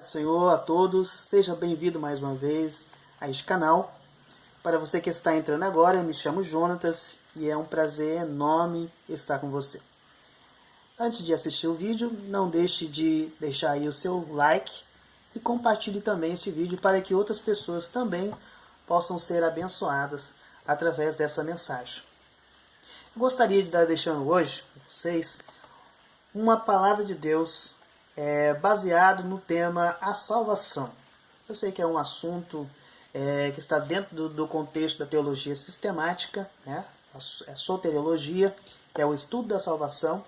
Senhor a todos, seja bem-vindo mais uma vez a este canal. Para você que está entrando agora, eu me chamo Jonatas e é um prazer enorme estar com você. Antes de assistir o vídeo, não deixe de deixar aí o seu like e compartilhe também este vídeo para que outras pessoas também possam ser abençoadas através dessa mensagem. Eu gostaria de estar deixando hoje com vocês uma palavra de Deus baseado no tema a salvação. Eu sei que é um assunto que está dentro do contexto da teologia sistemática, né? A soteriologia, que é o estudo da salvação.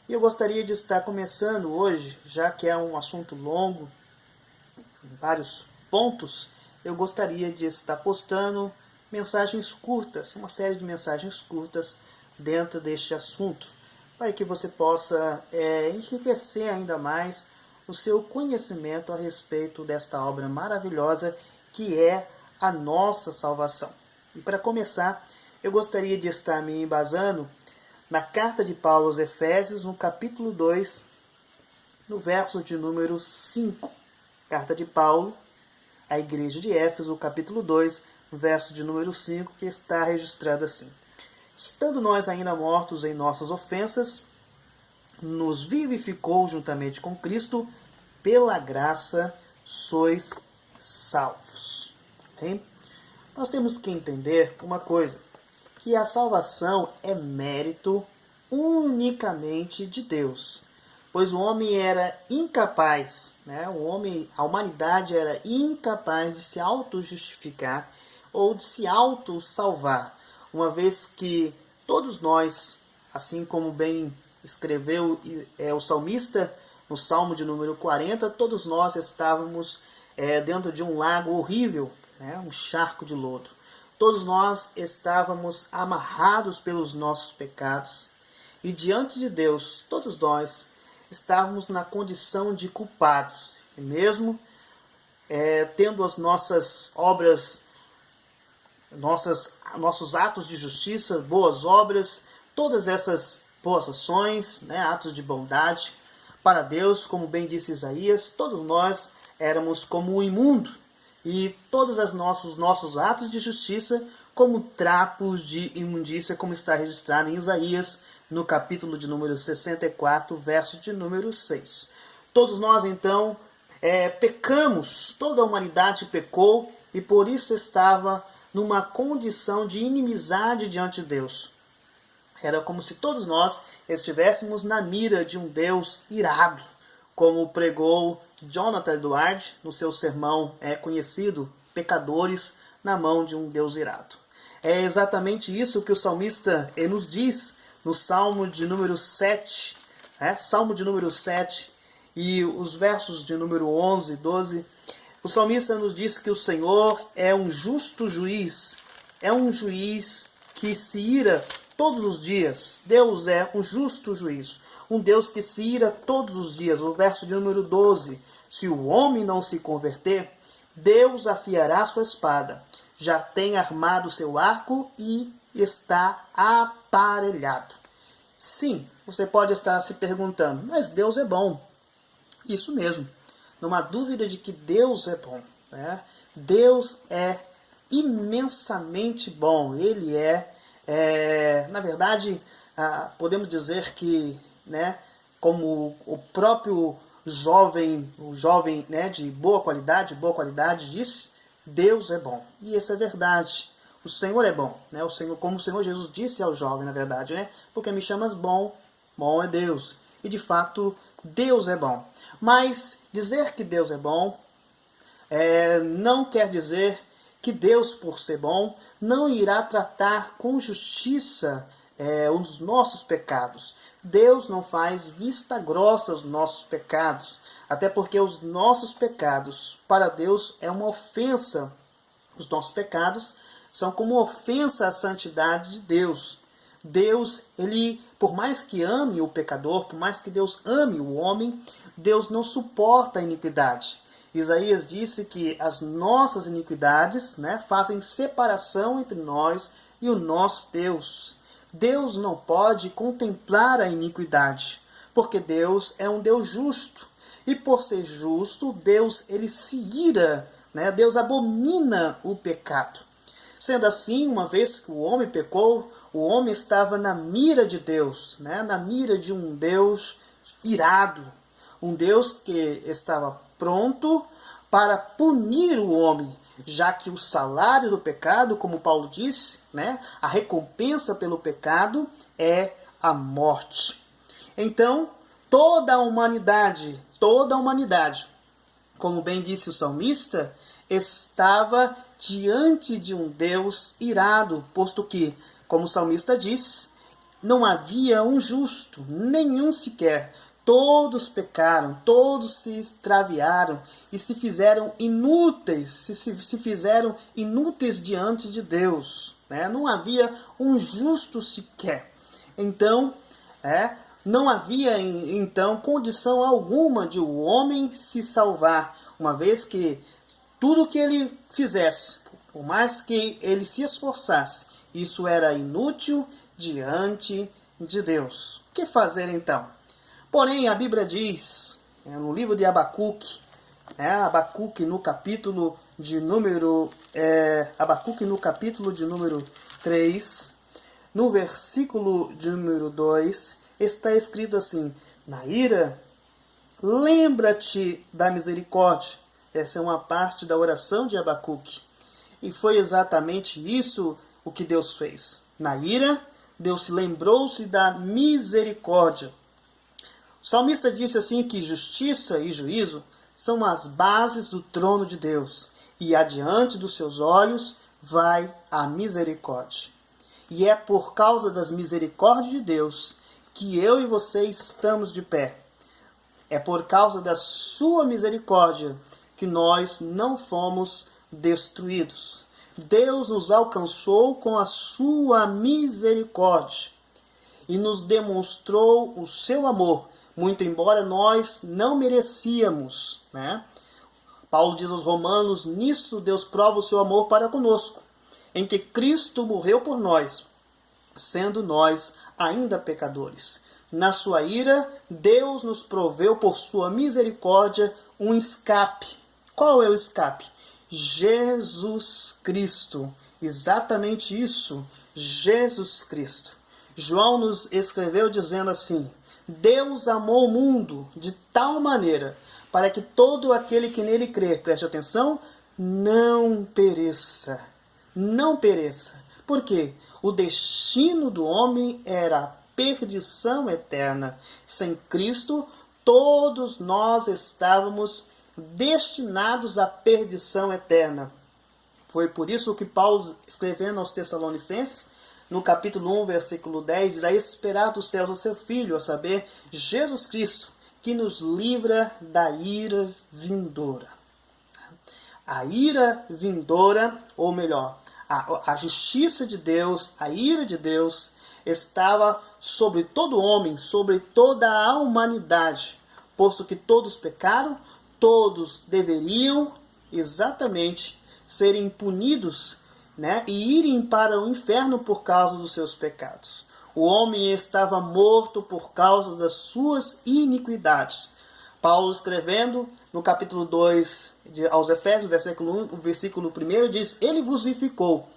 E eu gostaria de estar começando hoje, já que é um assunto longo, em vários pontos, eu gostaria de estar postando mensagens curtas, uma série de mensagens curtas dentro deste assunto, para que você possa enriquecer ainda mais o seu conhecimento a respeito desta obra maravilhosa que é a nossa salvação. E para começar, eu gostaria de estar me embasando na carta de Paulo aos Efésios, no capítulo 2, no verso de número 5. Carta de Paulo à igreja de Éfeso, capítulo 2, no verso de número 5, que está registrado assim: estando nós ainda mortos em nossas ofensas, nos vivificou juntamente com Cristo, pela graça sois salvos. Bem? Nós temos que entender uma coisa, que a salvação é mérito unicamente de Deus, pois o homem era incapaz, a humanidade era incapaz de se auto-justificar ou de se auto-salvar, uma vez que todos nós, assim como bem escreveu o salmista no Salmo de número 40, todos nós estávamos dentro de um lago horrível, um charco de lodo. Todos nós estávamos amarrados pelos nossos pecados e diante de Deus, todos nós estávamos na condição de culpados. E mesmo tendo as nossas obras, nossos atos de justiça, boas obras, todas essas boas ações, atos de bondade para Deus, como bem disse Isaías, todos nós éramos como o imundo e todos os nossos atos de justiça como trapos de imundícia, como está registrado em Isaías, no capítulo de número 64, verso de número 6. Todos nós, então, pecamos, toda a humanidade pecou e por isso estava numa condição de inimizade diante de Deus. Era como se todos nós estivéssemos na mira de um Deus irado, como pregou Jonathan Edwards no seu sermão conhecido, Pecadores na mão de um Deus irado. É exatamente isso que o salmista nos diz no Salmo de número 7, Salmo de número 7 e os versos de número 11 e 12. O salmista nos diz que o Senhor é um justo juiz, é um juiz que se ira todos os dias. Deus é um justo juiz, um Deus que se ira todos os dias. O verso de número 12: se o homem não se converter, Deus afiará sua espada, já tem armado seu arco e está aparelhado. Sim, você pode estar se perguntando, mas Deus é bom. Isso mesmo, não há dúvida de que Deus é bom. Deus é imensamente bom. Ele na verdade, podemos dizer que, como o próprio jovem de boa qualidade disse, Deus é bom. E isso é verdade. O Senhor é bom. Como o Senhor Jesus disse ao jovem, na verdade, porque me chamas bom, bom é Deus. E de fato, Deus é bom. Mas dizer que Deus é bom não quer dizer que Deus, por ser bom, não irá tratar com justiça os nossos pecados. Deus não faz vista grossa aos nossos pecados, até porque os nossos pecados para Deus é uma ofensa. Os nossos pecados são como ofensa à santidade de Deus. Deus, ele, por mais que ame o pecador, por mais que Deus ame o homem, Deus não suporta a iniquidade. Isaías disse que as nossas iniquidades fazem separação entre nós e o nosso Deus. Deus não pode contemplar a iniquidade, porque Deus é um Deus justo. E por ser justo, Deus ele se ira, né? Deus abomina o pecado. Sendo assim, uma vez que o homem pecou, o homem estava na mira de Deus, né? Na mira de um Deus irado, um Deus que estava pronto para punir o homem, já que o salário do pecado, como Paulo disse, né? A recompensa pelo pecado é a morte. Então, toda a humanidade, como bem disse o salmista, estava diante de um Deus irado, posto que, como o salmista diz, não havia um justo, nenhum sequer. Todos pecaram, todos se extraviaram e se fizeram inúteis, se fizeram inúteis diante de Deus, né? Não havia um justo sequer. Então, não havia então condição alguma de o homem se salvar, uma vez que tudo que ele fizesse, por mais que ele se esforçasse, isso era inútil diante de Deus. O que fazer então? Porém, a Bíblia diz, no livro de Abacuque, Abacuque no capítulo de número 3, no versículo de número 2, está escrito assim: na ira, lembra-te da misericórdia. Essa é uma parte da oração de Abacuque. E foi exatamente isso o que Deus fez. Na ira, Deus lembrou-se da misericórdia. O salmista disse assim que justiça e juízo são as bases do trono de Deus, e adiante dos seus olhos vai a misericórdia. E é por causa das misericórdias de Deus que eu e vocês estamos de pé. É por causa da sua misericórdia que nós não fomos destruídos. Deus nos alcançou com a sua misericórdia e nos demonstrou o seu amor, muito embora nós não merecíamos, né? Paulo diz aos Romanos: nisso Deus prova o seu amor para conosco, em que Cristo morreu por nós, sendo nós ainda pecadores. Na sua ira, Deus nos proveu por sua misericórdia um escape. Qual é o escape? Jesus Cristo. Exatamente isso, Jesus Cristo. João nos escreveu dizendo assim: Deus amou o mundo de tal maneira para que todo aquele que nele crê, preste atenção, não pereça. Não pereça. Por quê? O destino do homem era a perdição eterna. Sem Cristo, todos nós estávamos destinados à perdição eterna. Foi por isso que Paulo, escrevendo aos Tessalonicenses, no capítulo 1, versículo 10, diz: a esperar dos céus o seu Filho, a saber, Jesus Cristo, que nos livra da ira vindoura. A ira vindoura, ou melhor, a justiça de Deus, a ira de Deus, estava sobre todo homem, sobre toda a humanidade, posto que todos pecaram, todos deveriam exatamente serem punidos, né, e irem para o inferno por causa dos seus pecados. O homem estava morto por causa das suas iniquidades. Paulo, escrevendo no capítulo 2 aos Efésios, o versículo 1, diz: ele vos vivificou,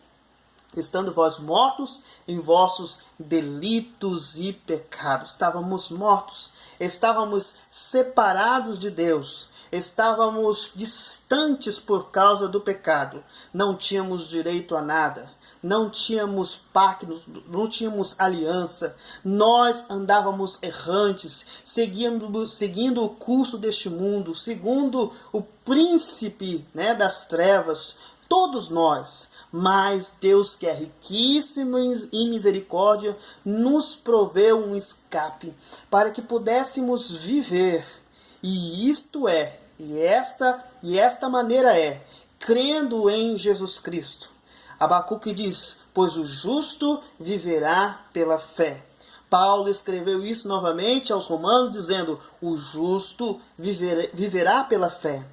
estando vós mortos em vossos delitos e pecados. Estávamos mortos, estávamos separados de Deus, estávamos distantes por causa do pecado. Não tínhamos direito a nada, não tínhamos pacto, não tínhamos aliança. Nós andávamos errantes, seguindo o curso deste mundo, segundo o príncipe, né, das trevas, todos nós. Mas Deus, que é riquíssimo em misericórdia, nos proveu um escape para que pudéssemos viver. E isto é, e esta maneira é, crendo em Jesus Cristo. Abacuque diz: pois o justo viverá pela fé. Paulo escreveu isso novamente aos Romanos, dizendo: o justo viverá pela fé.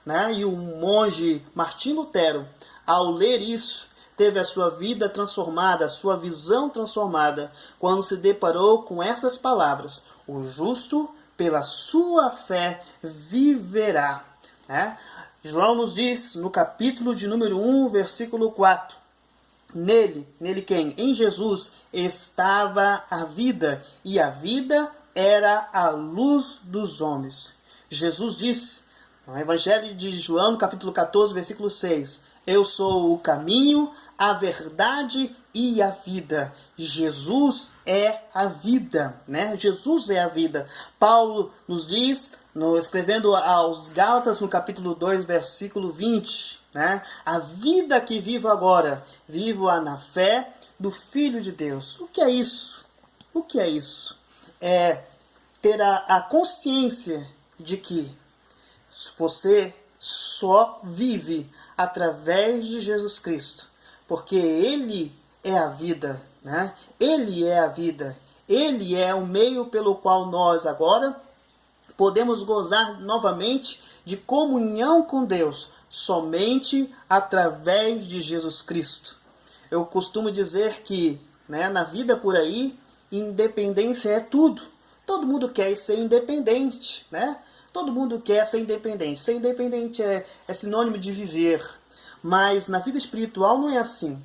Né? E o monge Martim Lutero, ao ler isso, teve a sua vida transformada, a sua visão transformada, quando se deparou com essas palavras: o justo pela sua fé viverá. Né? João nos diz no capítulo de número 1, versículo 4. Nele quem? Em Jesus estava a vida, e a vida era a luz dos homens. Jesus disse, no Evangelho de João, no capítulo 14, versículo 6, eu sou o caminho, a verdade e a vida. Jesus é a vida, né? Jesus é a vida. Paulo nos diz, escrevendo aos Gálatas, no capítulo 2, versículo 20, né? A vida que vivo agora, vivo-a na fé do Filho de Deus. O que é isso? O que é isso? É ter a consciência de que você só vive através de Jesus Cristo, porque Ele é a vida, né? Ele é a vida. Ele é o meio pelo qual nós agora podemos gozar novamente de comunhão com Deus, somente através de Jesus Cristo. Eu costumo dizer que, né, na vida por aí, independência é tudo. Todo mundo quer ser independente, né? Todo mundo quer ser independente. Ser independente é sinônimo de viver. Mas na vida espiritual não é assim.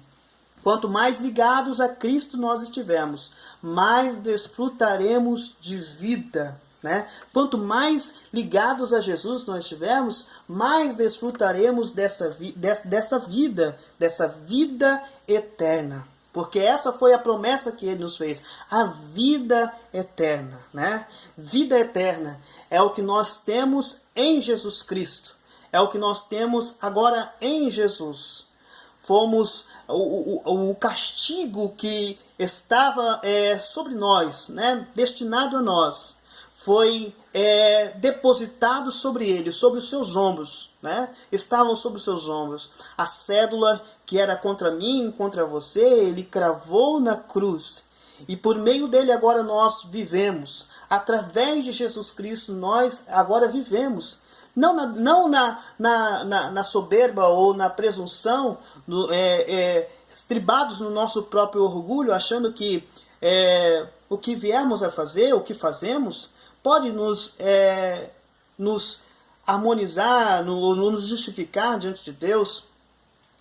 Quanto mais ligados a Cristo nós estivermos, mais desfrutaremos de vida. Né? Quanto mais ligados a Jesus nós estivermos, mais desfrutaremos dessa vida eterna. Porque essa foi a promessa que Ele nos fez, a vida eterna. Né? Vida eterna é o que nós temos em Jesus Cristo. É o que nós temos agora em Jesus. Fomos o castigo que estava sobre nós, né? Destinado a nós, foi depositado sobre Ele, sobre os seus ombros. Né? Estavam sobre os seus ombros. A cédula que era contra mim, contra você, Ele cravou na cruz. E por meio dele agora nós vivemos. Através de Jesus Cristo nós agora vivemos. Não na soberba ou na presunção, estribados no nosso próprio orgulho, achando que o que viermos a fazer, o que fazemos, pode nos harmonizar, nos justificar diante de Deus.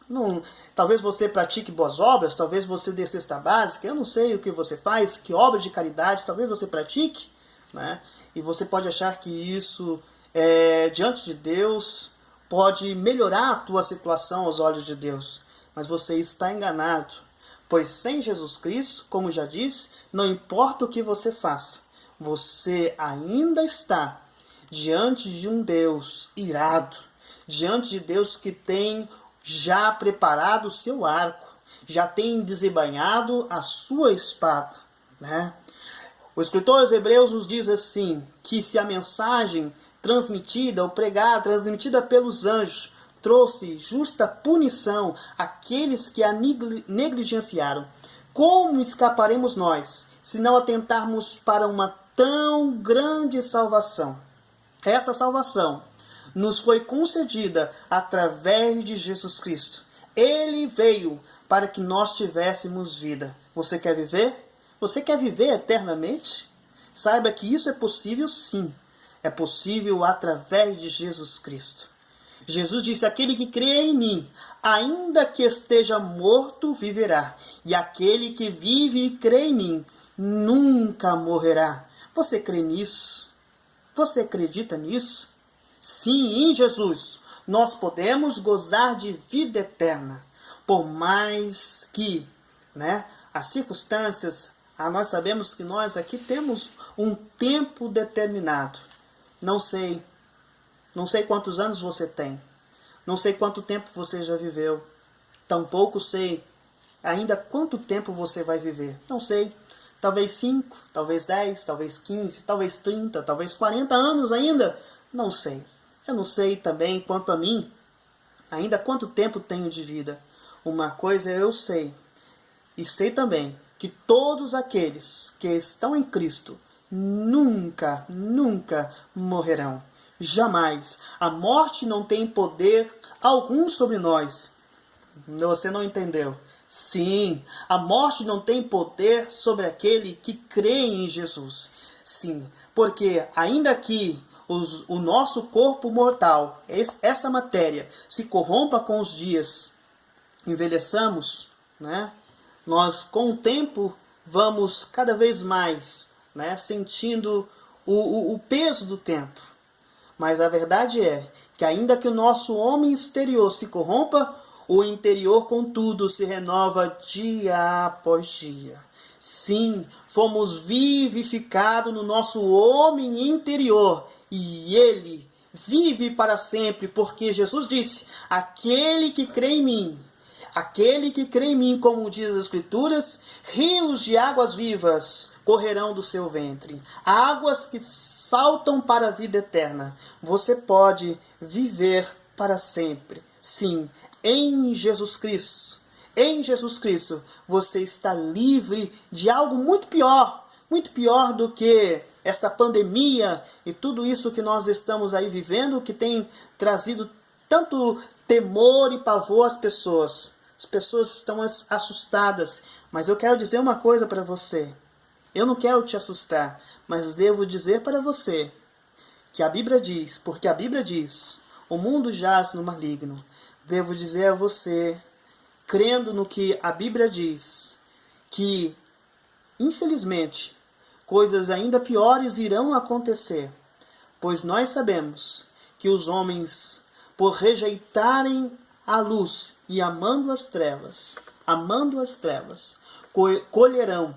Não, talvez você pratique boas obras, talvez você dê cesta básica, eu não sei o que você faz, que obra de caridade, talvez você pratique, né? E você pode achar que isso, diante de Deus, pode melhorar a tua situação aos olhos de Deus. Mas você está enganado, pois sem Jesus Cristo, como já disse, não importa o que você faça, você ainda está diante de um Deus irado, diante de Deus que tem já preparado o seu arco, já tem desembainhado a sua espada. Né? O escritor aos Hebreus nos diz assim, que se a mensagem transmitida ou pregada, transmitida pelos anjos, trouxe justa punição àqueles que a negligenciaram, como escaparemos nós, se não atentarmos para uma tão grande salvação? Essa salvação nos foi concedida através de Jesus Cristo. Ele veio para que nós tivéssemos vida. Você quer viver? Você quer viver eternamente? Saiba que isso é possível, sim. É possível através de Jesus Cristo. Jesus disse, aquele que crê em mim, ainda que esteja morto, viverá. E aquele que vive e crê em mim, nunca morrerá. Você crê nisso? Você acredita nisso? Sim, em Jesus, nós podemos gozar de vida eterna. Por mais que, né, as circunstâncias, nós sabemos que nós aqui temos um tempo determinado. Não sei quantos anos você tem. Não sei quanto tempo você já viveu. Tampouco sei ainda quanto tempo você vai viver. Não sei. Talvez 5, talvez 10, talvez 15, talvez 30, talvez 40 anos ainda. Não sei. Eu não sei também, quanto a mim, ainda quanto tempo tenho de vida. Uma coisa eu sei. E sei também que todos aqueles que estão em Cristo nunca, nunca morrerão. Jamais. A morte não tem poder algum sobre nós. Você não entendeu? Sim, a morte não tem poder sobre aquele que crê em Jesus. Sim, Porque ainda que o nosso corpo mortal, essa matéria, se corrompa com os dias, envelheçamos, né? Nós com o tempo vamos cada vez mais, né, sentindo o peso do tempo. Mas a verdade é que ainda que o nosso homem exterior se corrompa, o interior, contudo, se renova dia após dia. Sim, fomos vivificados no nosso homem interior e ele vive para sempre, porque Jesus disse: aquele que crê em mim, como diz as Escrituras, rios de águas vivas correrão do seu ventre, águas que saltam para a vida eterna. Você pode viver para sempre. Sim, em Jesus Cristo. Em Jesus Cristo, você está livre de algo muito pior do que essa pandemia e tudo isso que nós estamos aí vivendo, que tem trazido tanto temor e pavor às pessoas. As pessoas estão assustadas, mas eu quero dizer uma coisa para você. Eu não quero te assustar, mas devo dizer para você que a Bíblia diz, porque a Bíblia diz, o mundo jaz no maligno. Devo dizer a você, crendo no que a Bíblia diz, que, infelizmente, coisas ainda piores irão acontecer, pois nós sabemos que os homens, por rejeitarem a luz e amando as trevas, colherão,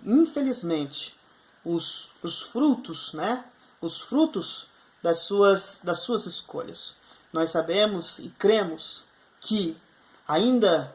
infelizmente, os frutos, né? Os frutos das suas escolhas. Nós sabemos e cremos que ainda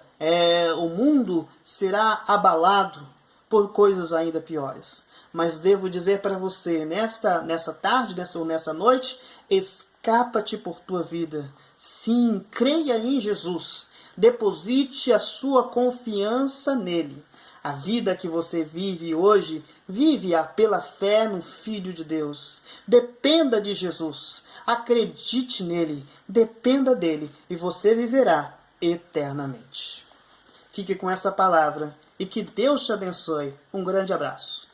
o mundo será abalado por coisas ainda piores. Mas devo dizer para você, nessa tarde, nessa noite, escapa-te por tua vida. Sim, creia em Jesus. Deposite a sua confiança nele. A vida que você vive hoje, vive-a pela fé no Filho de Deus. Dependa de Jesus. Acredite nele. Dependa dele. E você viverá eternamente. Fique com essa palavra e que Deus te abençoe. Um grande abraço.